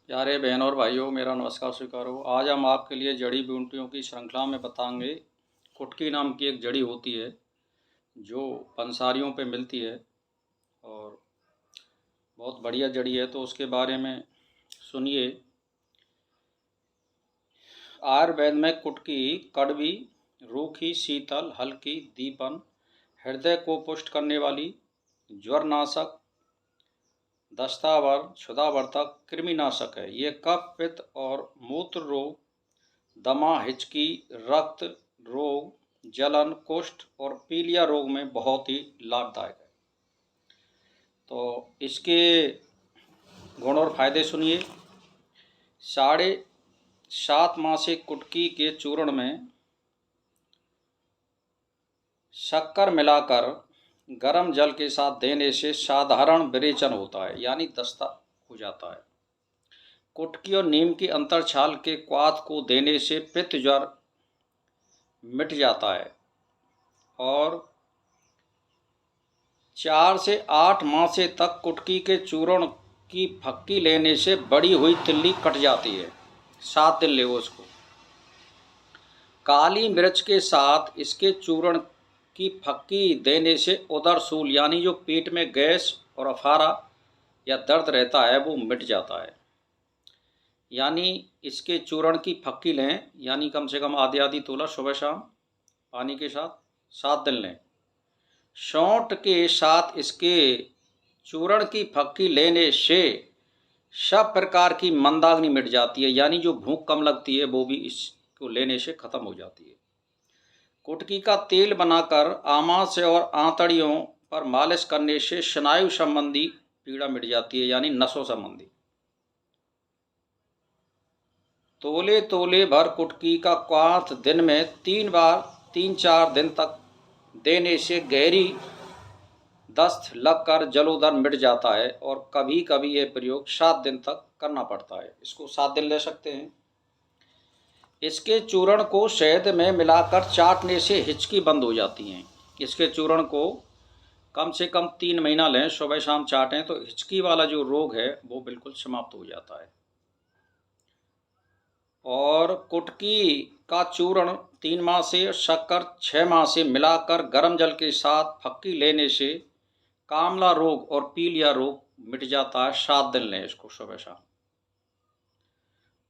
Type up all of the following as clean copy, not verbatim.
प्यारे बहन और भाइयों, मेरा नमस्कार स्वीकार हो। आज हम आपके लिए जड़ी बूटियों की श्रृंखला में बताएंगे। कुटकी नाम की एक जड़ी होती है जो पंसारियों पे मिलती है और बहुत बढ़िया जड़ी है, तो उसके बारे में सुनिए। आयुर्वेद में कुटकी कड़वी, रूखी, शीतल, हल्की, दीपन, हृदय को पुष्ट करने वाली, ज्वरनाशक, दस्तावर, क्षुधावर्धक, कृमिनाशक है। ये कफ, पित्त और मूत्र रोग, दमा, हिचकी, रक्त रोग, जलन, कुष्ठ और पीलिया रोग में बहुत ही लाभदायक है। तो इसके गुण और फायदे सुनिए। 7.5 मासिक कुटकी के चूर्ण में शक्कर मिलाकर गर्म जल के साथ देने से साधारण विरेचन होता है, यानी दस्ता हो जाता है। कुटकी और नीम की अंतरछाल के क्वाथ को देने से पित्त ज्वर मिट जाता है और 4 से 8 मासे तक कुटकी के चूर्ण की फक्की लेने से बड़ी हुई तिल्ली कट जाती है। 7 दिन ले उसको। काली मिर्च के साथ इसके चूर्ण की फक्की देने से उदर शूल, यानी जो पेट में गैस और अफारा या दर्द रहता है वो मिट जाता है। यानी इसके चूर्ण की फक्की लें, यानी कम से कम आधी तोला सुबह शाम पानी के साथ 7 दिन लें। सौंठ के साथ इसके चूर्ण की फक्की लेने से सब प्रकार की मंदाग्नि मिट जाती है, यानी जो भूख कम लगती है वो भी इसको लेने से खत्म हो जाती है। कुटकी का तेल बनाकर आमाशय और आंतड़ियों पर मालिश करने से स्नायु संबंधी पीड़ा मिट जाती है, यानी नसों संबंधी। तोले तोले भर कुटकी का क्वाथ दिन में 3 बार 3-4 दिन तक देने से गहरी दस्त लगकर जलोदर मिट जाता है और कभी कभी ये प्रयोग 7 दिन तक करना पड़ता है। इसको 7 दिन ले सकते हैं। इसके चूर्ण को शहद में मिलाकर चाटने से हिचकी बंद हो जाती हैं। इसके चूर्ण को कम से कम 3 महीना लें, सुबह शाम चाटें तो हिचकी वाला जो रोग है वो बिल्कुल समाप्त हो जाता है। और कुटकी का चूर्ण 3 माह से, शक्कर 6 माह से मिलाकर गर्म जल के साथ फक्की लेने से कामला रोग और पीलिया रोग मिट जाता है। 7 दिन लें इसको सुबह शाम।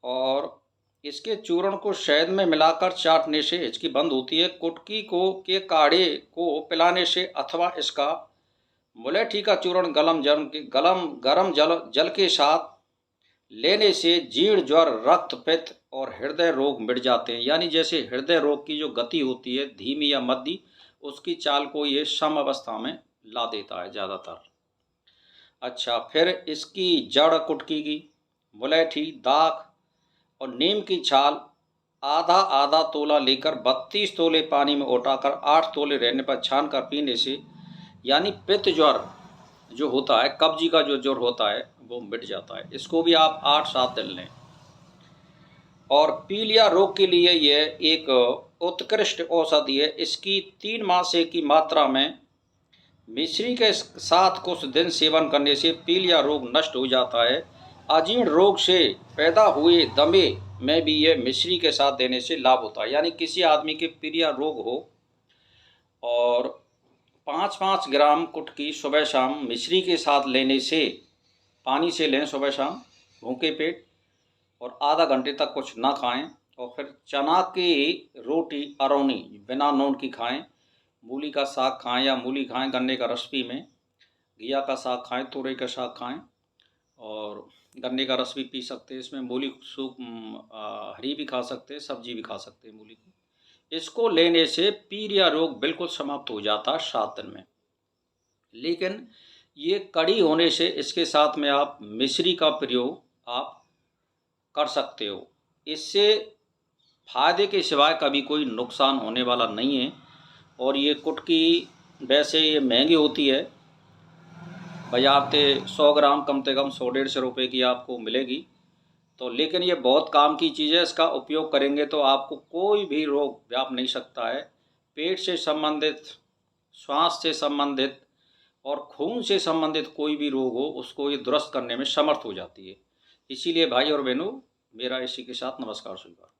और इसके चूर्ण को शहद में मिलाकर चाटने से हिचकी बंद होती है। कुटकी को के काढ़े को पिलाने से अथवा इसका मुलेठी का चूर्ण गरम जल के साथ लेने से जीर्ण, ज्वर, रक्त, पित्त और हृदय रोग मिट जाते हैं। यानी जैसे हृदय रोग की जो गति होती है धीमी या मध्य, उसकी चाल को ये सम अवस्था में ला देता है ज़्यादातर। अच्छा, फिर इसकी जड़ कुटकी की, मुलेठी, दाख और नीम की छाल आधा आधा तोला लेकर 32 तोले पानी में उठाकर 8 तोले रहने पर छान कर पीने से, यानी पित्त ज्वर जो होता है, कब्जी का जो ज्वर होता है वो मिट जाता है। इसको भी आप 8-7 दिन लें। और पीलिया रोग के लिए यह एक उत्कृष्ट औषधि है। इसकी 3 मासे की मात्रा में मिश्री के साथ कुछ दिन सेवन करने से पीलिया रोग नष्ट हो जाता है। अजीर्ण रोग से पैदा हुए दमे में भी यह मिश्री के साथ देने से लाभ होता है। यानी किसी आदमी के पीलिया रोग हो और 5-5 ग्राम कुटकी सुबह शाम मिश्री के साथ लेने से, पानी से लें सुबह शाम भूखे पेट, और आधा घंटे तक कुछ ना खाएं। और फिर चना की रोटी अरौनी बिना नून की खाएं। मूली का साग खाएं या मूली खाएं गन्ने का रस पी में, घिया का साग खाएं, तुरई का साग खाएं और गन्ने का रस भी पी सकते हैं। इसमें मूली सूप हरी भी खा सकते हैं, सब्जी भी खा सकते हैं मूली की। इसको लेने से पीलिया रोग बिल्कुल समाप्त हो जाता है 7 दिन में। लेकिन ये कड़ी होने से इसके साथ में आप मिश्री का प्रयोग आप कर सकते हो। इससे फायदे के सिवाय कभी कोई नुकसान होने वाला नहीं है। और ये कुटकी वैसे ये महंगी होती है, बाजार से 100 ग्राम कम से कम 100-150 रुपये की आपको मिलेगी। तो लेकिन ये बहुत काम की चीज़ है। इसका उपयोग करेंगे तो आपको कोई भी रोग व्याप नहीं सकता है। पेट से संबंधित, श्वास से संबंधित और खून से संबंधित कोई भी रोग हो उसको ये दुरुस्त करने में समर्थ हो जाती है। इसीलिए भाई और बहनों, मेरा इसी के साथ नमस्कार स्वीकार।